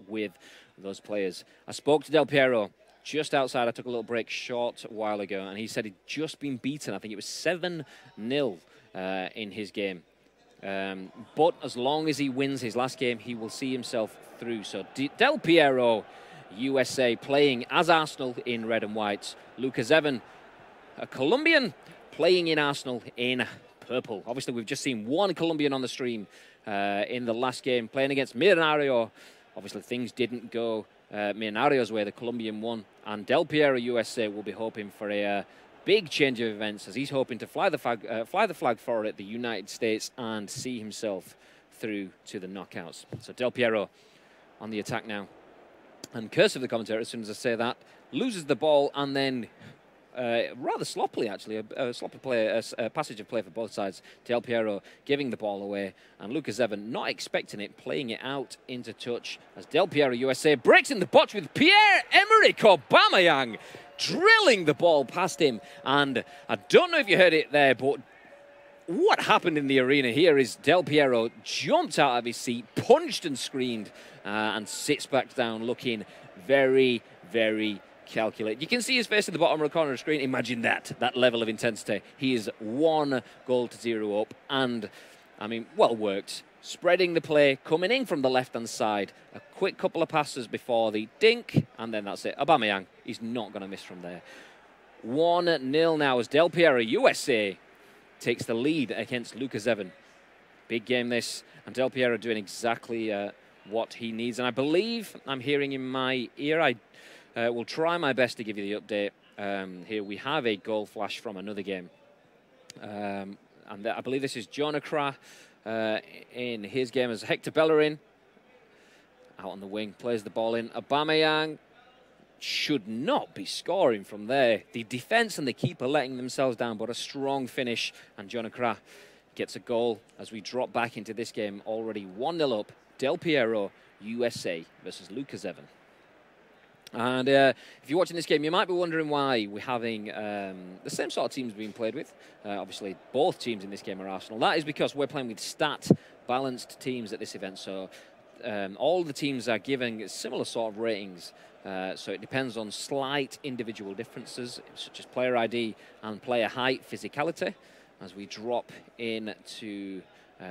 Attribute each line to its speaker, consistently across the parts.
Speaker 1: with those players. I spoke to Del Piero just outside. I took a little break short a while ago, and he said he'd just been beaten. I think it was 7-0 in his game. But as long as he wins his last game, he will see himself through. So Del Piero, USA, playing as Arsenal in red and white. LuKerZeven, a Colombian, playing in Arsenal in purple. Obviously, we've just seen one Colombian on the stream in the last game, playing against Millonario. Obviously, things didn't go Millonario's way. The Colombian won. And Del Piero, USA, will be hoping for a big change of events, as he's hoping to fly the flag forward at the United States and see himself through to the knockouts. So Del Piero on the attack now. And curse of the commentator, as soon as I say that, loses the ball and then rather sloppily, actually, a sloppy play, a passage of play for both sides. Del Piero giving the ball away, and LuKerZeven not expecting it, playing it out into touch as Del Piero, USA, breaks in the box with Pierre-Emerick Aubameyang, drilling the ball past him. And I don't know if you heard it there, but what happened in the arena here is Del Piero jumped out of his seat, punched and screamed, and sits back down looking very, very calculated. You can see his face in the bottom corner of the screen. Imagine that level of intensity. He is 1-0 up, and, I mean, well worked. Spreading the play, coming in from the left-hand side. A quick couple of passes before the dink, and then that's it. Aubameyang, he's not going to miss from there. 1-0 now as Del Piero, USA, takes the lead against LuKerZeven. Big game this, and Del Piero doing exactly what he needs. And I believe I'm hearing in my ear. I will try my best to give you the update. Here we have a goal flash from another game. And I believe this is Jonah in his game as Hector Bellerin. Out on the wing, plays the ball in. Aubameyang should not be scoring from there. The defence and the keeper letting themselves down, but a strong finish. And Jonah gets a goal as we drop back into this game, already 1-0 up. Del Piero, USA versus LuKerZeven. And if you're watching this game, you might be wondering why we're having the same sort of teams being played with. Obviously, both teams in this game are Arsenal. That is because we're playing with stat-balanced teams at this event. So all the teams are giving similar sort of ratings. So it depends on slight individual differences, such as player ID and player height, physicality. As we drop into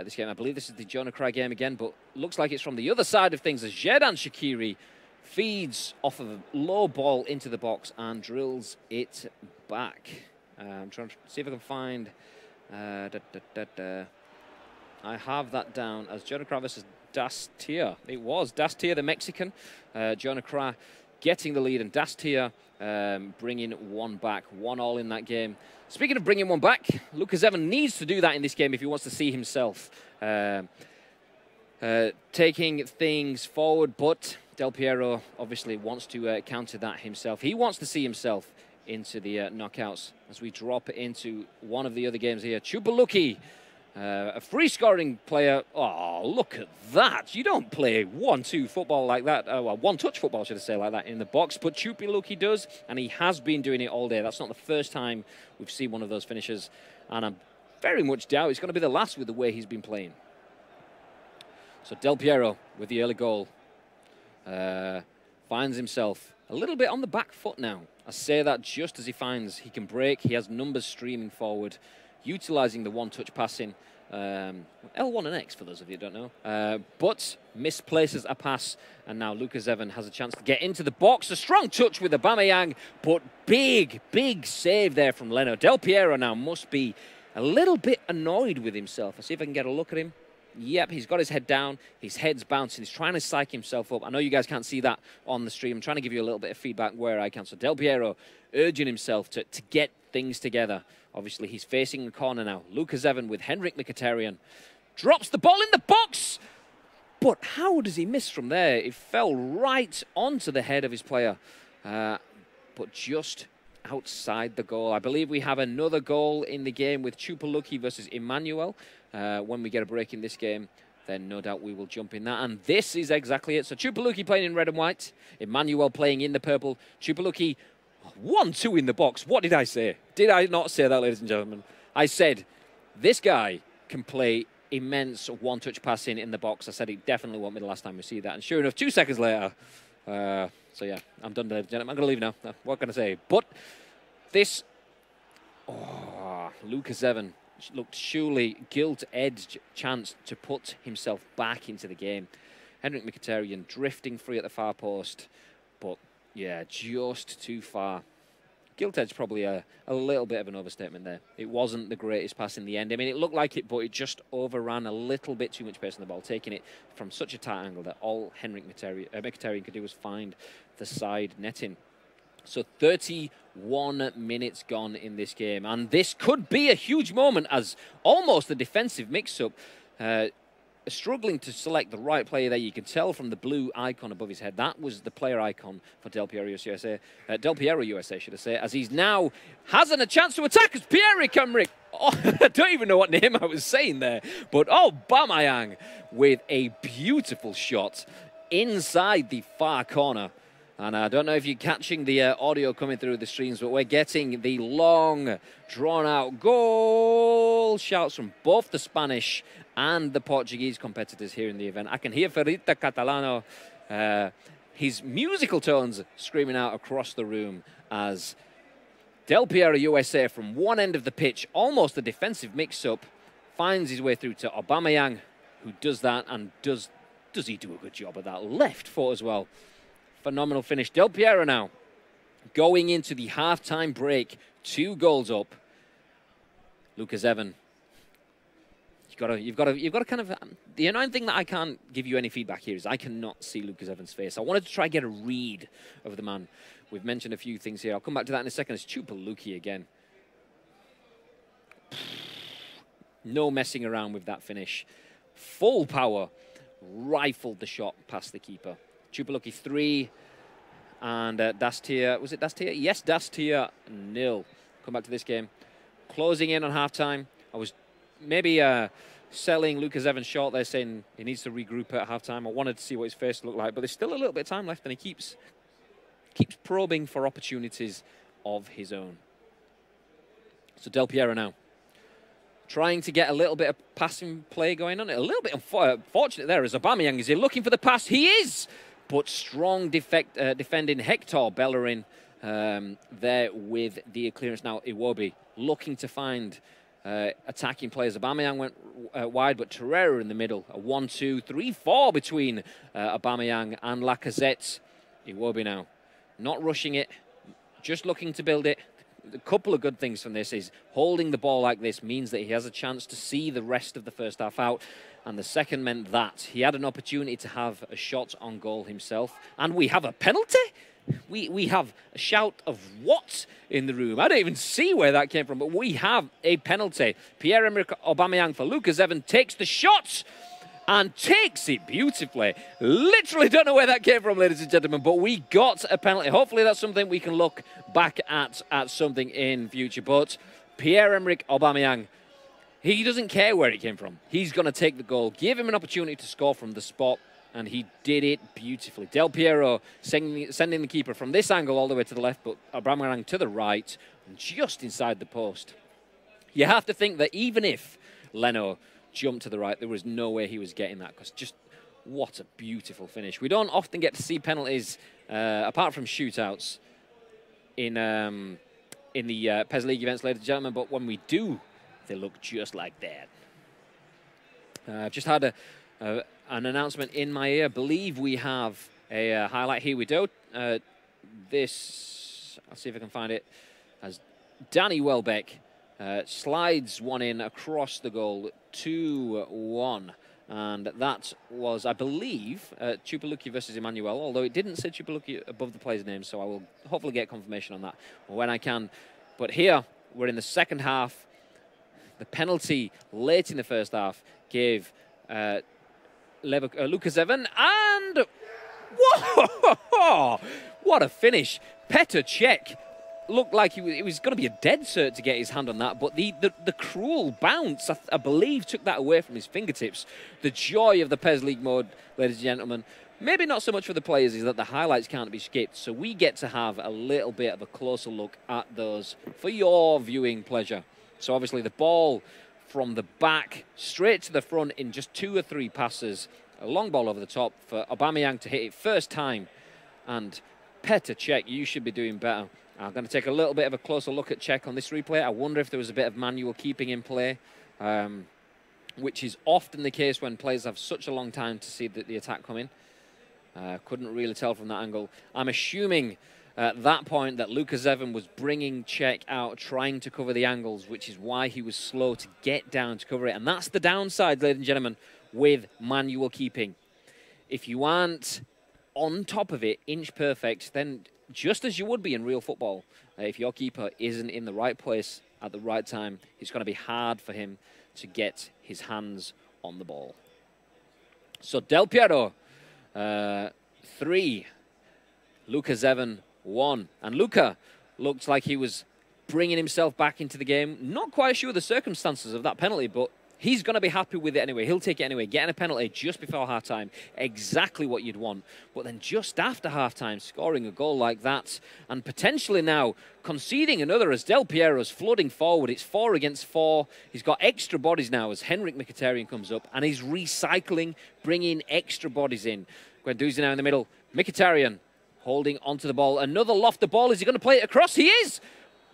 Speaker 1: this game, I believe this is the Jonah game again, but looks like it's from the other side of things as Xherdan Shaqiri feeds off of a low ball into the box and drills it back. I'm trying to see if I can find... I have that down as Jonah versus Dastia. It was Dastia, the Mexican. Jonah getting the lead, and Dastia bringing one back. 1-1 in that game. Speaking of bringing one back, LuKerZeven needs to do that in this game if he wants to see himself taking things forward, but Del Piero obviously wants to counter that himself. He wants to see himself into the knockouts as we drop into one of the other games here. ChupaLukl, a free-scoring player. Oh, look at that. You don't play 1-2 football like that. Well, one-touch football, should I say, like that in the box. But ChupaLukl does, and he has been doing it all day. That's not the first time we've seen one of those finishes. And I very much doubt it's going to be the last with the way he's been playing. So Del Piero with the early goal. Finds himself a little bit on the back foot now. I say that just as he finds he can break. He has numbers streaming forward, utilising the one-touch passing. L1 and X, for those of you who don't know. But misplaces a pass, and now LuKerZeven has a chance to get into the box. A strong touch with Aubameyang, but big, big save there from Leno. Del Piero now must be a little bit annoyed with himself. I'll see if I can get a look at him. Yep, he's got his head down, his head's bouncing, he's trying to psych himself up. I know you guys can't see that on the stream. I'm trying to give you a little bit of feedback where I can. So Del Piero urging himself to get things together. Obviously, he's facing the corner now. LuKerZeven with Henrik Mkhitaryan. Drops the ball in the box! But how does he miss from there? It fell right onto the head of his player. But just outside the goal. I believe we have another goal in the game with ChupaLukl versus Emmanuel. When we get a break in this game, then no doubt we will jump in that. And this is exactly it. So ChupaLukl playing in red and white. Emmanuel playing in the purple. ChupaLukl 1-2 in the box. What did I say? Did I not say that, ladies and gentlemen? I said, this guy can play immense one-touch passing in the box. I said it definitely won't be the last time we see that. And sure enough, 2 seconds later, so yeah, I'm done, ladies and gentlemen. I'm going to leave now. What can I say? But this, LuKerZeven looked surely gilt-edged chance to put himself back into the game. Henrik Mkhitaryan drifting free at the far post, but yeah, just too far. Gilt-edge probably a little bit of an overstatement there. It wasn't the greatest pass in the end. I mean, it looked like it, but it just overran a little bit too much pace on the ball, taking it from such a tight angle that all Henrik Mkhitaryan could do was find the side netting. So 31 minutes gone in this game, and this could be a huge moment as almost a defensive mix-up. Struggling to select the right player there. You can tell from the blue icon above his head. That was the player icon for Del Piero USA, should I say, as he's now hasn't a chance to attack as Pierre-Emerick. Oh, I don't even know what name I was saying there, but Aubameyang with a beautiful shot inside the far corner. And I don't know if you're catching the audio coming through the streams, but we're getting the long, drawn-out goal shouts from both the Spanish and the Portuguese competitors here in the event. I can hear Ferita Catalano, his musical tones screaming out across the room as Del Piero USA from one end of the pitch, almost a defensive mix-up, finds his way through to Aubameyang, who does that, and does he do a good job of that left foot as well. Phenomenal finish. Del Piero now going into the half-time break, 2 goals up. LuKerZeven. You've got to kind of. The annoying thing that I can't give you any feedback here is I cannot see LuKerZeven's face. I wanted to try and get a read of the man. We've mentioned a few things here. I'll come back to that in a second. It's ChupaLukl again. No messing around with that finish. Full power. Rifled the shot past the keeper. ChupaLukl 3 and Dastia. Was it Dastia? Yes, Dastia 0. Come back to this game. Closing in on halftime. I was maybe selling LuKerZeven short there, saying he needs to regroup at halftime. I wanted to see what his face looked like, but there's still a little bit of time left, and he keeps probing for opportunities of his own. So Del Piero now trying to get a little bit of passing play going on. A little bit unfortunate there as Aubameyang. Is he looking for the pass? He is! But strong defending Hector Bellerin there with the clearance. Now Iwobi looking to find attacking players. Aubameyang went wide, but Torreira in the middle. A 1-2-3-4 between Aubameyang and Lacazette. Iwobi now not rushing it, just looking to build it. A couple of good things from this is holding the ball like this means that he has a chance to see the rest of the first half out. And the second meant that he had an opportunity to have a shot on goal himself. And we have a penalty? We have a shout of what in the room? I don't even see where that came from, but we have a penalty. Pierre-Emerick Aubameyang for LuKerZeven takes the shot and takes it beautifully. Literally don't know where that came from, ladies and gentlemen, but we got a penalty. Hopefully that's something we can look back at something in future. But Pierre-Emerick Aubameyang, he doesn't care where it came from. He's going to take the goal, give him an opportunity to score from the spot, and he did it beautifully. Del Piero sending the keeper from this angle all the way to the left, but Aubameyang to the right, and just inside the post. You have to think that even if Leno jumped to the right, there was no way he was getting that, because just what a beautiful finish. We don't often get to see penalties, apart from shootouts, in the PES League events, ladies and gentlemen, but when we do, they look just like that. I've just had an announcement in my ear. I believe we have a highlight. Here we go. This, I'll see if I can find it, as Danny Welbeck slides one in across the goal, 2-1. And that was, I believe, ChupaLukl versus Emmanuel, although it didn't say ChupaLukl above the player's name, so I will hopefully get confirmation on that when I can. But here, we're in the second half. The penalty late in the first half gave LuKerZeven, and whoa, what a finish. Petr Cech looked like it was going to be a dead cert to get his hand on that, but the cruel bounce, I believe, took that away from his fingertips. The joy of the PES League mode, ladies and gentlemen, maybe not so much for the players, is that the highlights can't be skipped, so we get to have a little bit of a closer look at those for your viewing pleasure. So obviously the ball from the back, straight to the front in just 2 or 3 passes. A long ball over the top for Aubameyang to hit it first time. And Petr Cech, you should be doing better. I'm going to take a little bit of a closer look at Cech on this replay. I wonder if there was a bit of manual keeping in play, which is often the case when players have such a long time to see the attack come in. Couldn't really tell from that angle. I'm assuming at that point that LuKerZeven was bringing Cech out, trying to cover the angles, which is why he was slow to get down to cover it. And that's the downside, ladies and gentlemen, with manual keeping. If you aren't on top of it, inch perfect, then just as you would be in real football, if your keeper isn't in the right place at the right time, it's going to be hard for him to get his hands on the ball. So Del Piero, 3, LuKerZeven 1. And Luka looked like he was bringing himself back into the game. Not quite sure the circumstances of that penalty, but he's going to be happy with it anyway. He'll take it anyway. Getting a penalty just before half-time, exactly what you'd want. But then just after half-time, scoring a goal like that, and potentially now conceding another as Del Piero's flooding forward. It's 4 against 4. He's got extra bodies now as Henrik Mkhitaryan comes up, and he's recycling, bringing extra bodies in. Guendouzi now in the middle. Mkhitaryan holding onto the ball. Another loft the ball. Is he going to play it across? He is!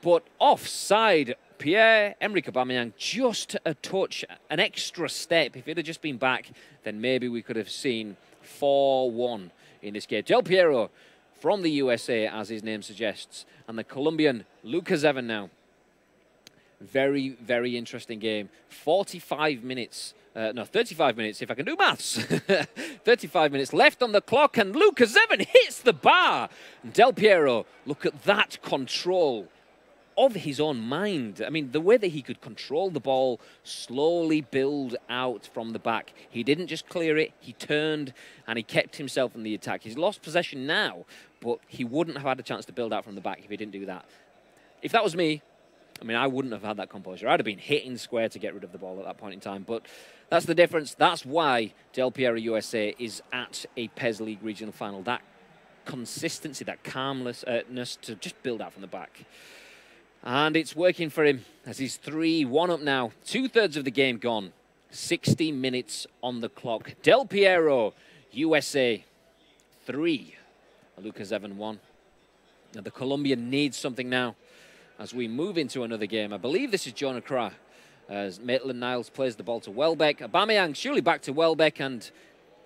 Speaker 1: But offside. Pierre-Emerick Aubameyang, just a touch, an extra step. If it had just been back, then maybe we could have seen 4-1 in this game. Del Piero from the USA, as his name suggests, and the Colombian LuKerZeven now. Very, very interesting game. 45 minutes, no, 35 minutes, if I can do maths. 35 minutes left on the clock, and LuKerZeven hits the bar. Del Piero, look at that control of his own mind. I mean, the way that he could control the ball, slowly build out from the back. He didn't just clear it, he turned and he kept himself in the attack. He's lost possession now, but he wouldn't have had a chance to build out from the back if he didn't do that. If that was me, I mean, I wouldn't have had that composure. I'd have been hitting square to get rid of the ball at that point in time, but that's the difference. That's why Del Piero USA is at a PES League regional final. That consistency, that calmness to just build out from the back. And it's working for him as he's 3-1 up now. 2/3 of the game gone. 60 minutes on the clock. Del Piero, USA, 3. LuKerZeven 1. Now the Colombian needs something now as we move into another game. I believe this is Jonah Kra as Maitland-Niles plays the ball to Welbeck. Aubameyang surely back to Welbeck and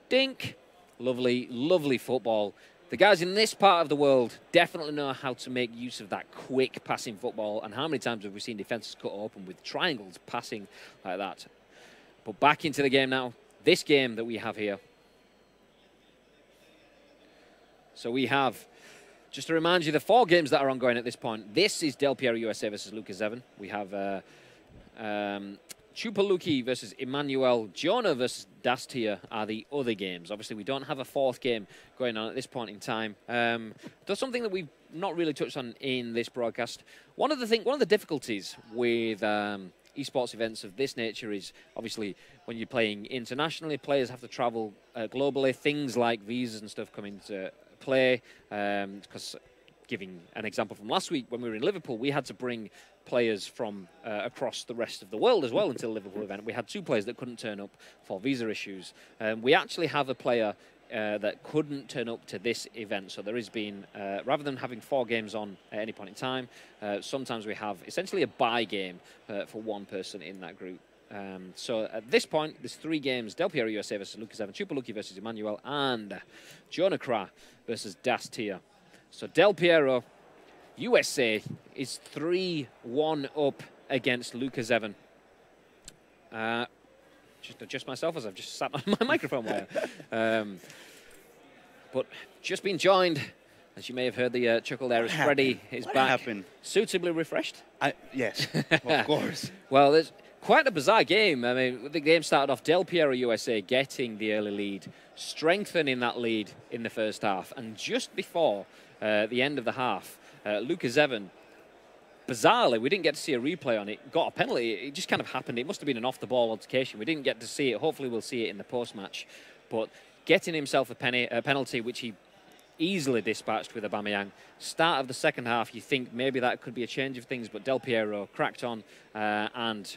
Speaker 1: dink. Lovely, lovely football. The guys in this part of the world definitely know how to make use of that quick passing football. And how many times have we seen defenses cut open with triangles passing like that? But back into the game now. This game that we have here. So we have, just to remind you, the 4 games that are ongoing at this point. This is Del Piero USA versus LuKerZeven. We have ChupaLukl versus emmanuelv. Jonah versus Dastia are the other games. Obviously, we don't have a 4th game going on at this point in time. There's something that we've not really touched on in this broadcast. One of the difficulties with esports events of this nature is obviously when you're playing internationally, players have to travel globally. Things like visas and stuff come into play. Because giving an example from last week, when we were in Liverpool, we had to bring players from across the rest of the world as well until the Liverpool event. We had 2 players that couldn't turn up for visa issues. We actually have a player that couldn't turn up to this event. So there has been, rather than having 4 games on at any point in time, sometimes we have essentially a bye game for one person in that group. So at this point, there's 3 games: Del Piero USA versus LuKerZeven, ChupaLukl versus emmanuelv, and Jonah Kra versus Dastia. So Del Piero USA is 3-1 up against LuKerZeven. Just adjust myself as I've just sat on my microphone wire. But just been joined, as you may have heard the chuckle there, as Freddie is back. Suitably refreshed?
Speaker 2: Yes, of course.
Speaker 1: Well, there's quite a bizarre game. I mean, the game started off Del Piero USA getting the early lead, strengthening that lead in the first half, and just before the end of the half, LuKerZeven, bizarrely, we didn't get to see a replay on it, got a penalty. It just kind of happened. It must have been an off-the-ball altercation. We didn't get to see it. Hopefully we'll see it in the post-match. But getting himself a penalty, which he easily dispatched with Aubameyang. Start of the second half, you think maybe that could be a change of things, but Del Piero cracked on and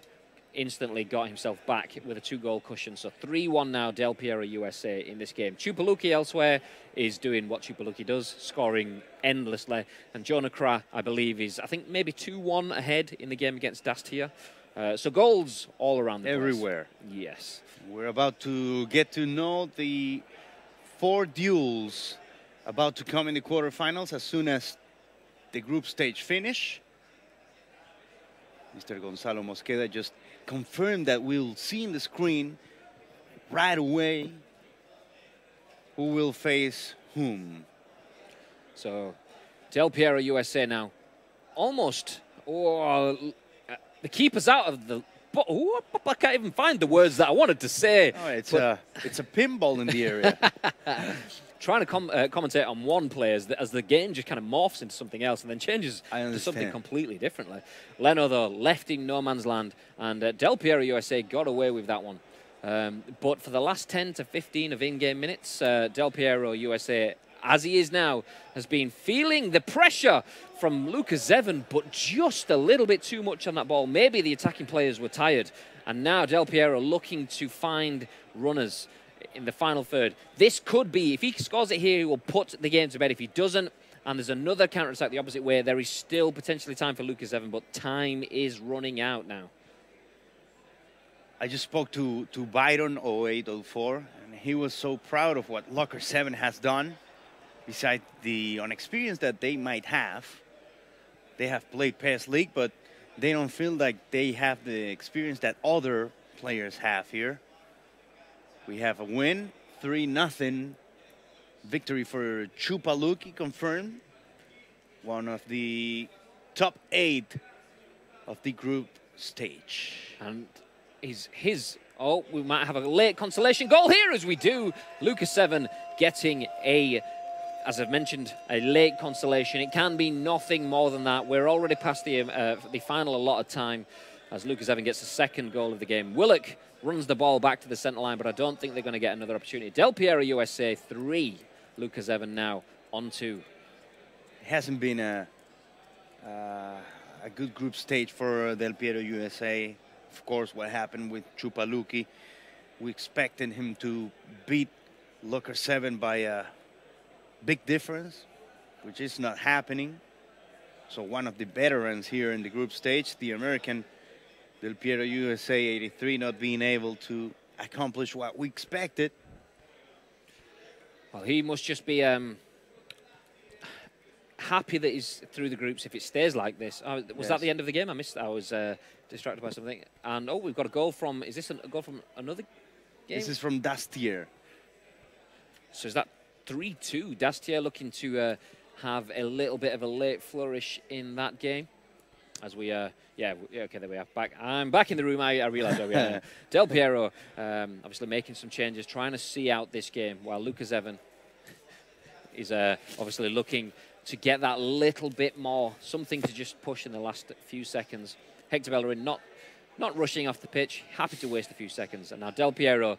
Speaker 1: instantly got himself back with a 2-goal cushion. So 3-1 now, Del Piero USA in this game. ChupaLukl elsewhere is doing what ChupaLukl does, scoring endlessly. And Jonah Kra, I believe, is, I think, maybe 2-1 ahead in the game against Dastia. So goals all around the place.
Speaker 2: Everywhere.
Speaker 1: Yes.
Speaker 2: We're about to get to know the 4 duels about to come in the quarterfinals as soon as the group stage finish. Mr. Gonzalo Mosqueda just confirmed that we'll see in the screen right away who will face whom.
Speaker 1: So Del Piero USA now almost, the keeper's out of the, I can't even find the words that I wanted to say.
Speaker 2: Oh, it's a pinball in the area.
Speaker 1: Trying to commentate on one player as the game just kind of morphs into something else and then changes to something completely differently. Leno, though, left in no man's land, and Del Piero USA got away with that one. But for the last 10 to 15 of in-game minutes, Del Piero USA, as he is now, has been feeling the pressure from LuKerZeven, but just a little bit too much on that ball. Maybe the attacking players were tired, and now Del Piero looking to find runners in the final third. This could be, if he scores it here, he will put the game to bed. If he doesn't, and there's another counter-attack the opposite way, there is still potentially time for LuKerZeven, but time is running out now.
Speaker 2: I just spoke to Byron 0804, and he was so proud of what LuKerZeven has done. Besides the inexperience that they might have, they have played PES League, but they don't feel like they have the experience that other players have here. We have a win, 3-0 victory for ChupaLukl confirmed. One of the top 8 of the group stage.
Speaker 1: And oh, we might have a late consolation goal here as we do. LuKerZeven getting a, as I've mentioned, a late consolation. It can be nothing more than that. We're already past the final allotted time as LuKerZeven gets the 2nd goal of the game. Willock runs the ball back to the centre line, but I don't think they're going to get another opportunity. Del Piero USA 3, LuKerZeven now on 2.
Speaker 2: It hasn't been a good group stage for Del Piero USA. Of course, what happened with ChupaLukl, we expected him to beat LuKerZeven by a big difference, which is not happening. So one of the veterans here in the group stage, the American Del Piero USA 83, not being able to accomplish what we expected.
Speaker 1: Well, he must just be happy that he's through the groups if it stays like this. Was that the end of the game? I missed. I was distracted by something. And oh, we've got a goal from. Is this a goal from another game?
Speaker 2: This is from Dastier.
Speaker 1: So is that 3-2? Dastier looking to have a little bit of a late flourish in that game. As we, okay, there we are. I'm back in the room. I realised where we are. Del Piero obviously making some changes, trying to see out this game, while LuKerZeven is obviously looking to get that little bit more, something to just push in the last few seconds. Hector Bellerin not rushing off the pitch, happy to waste a few seconds. And now Del Piero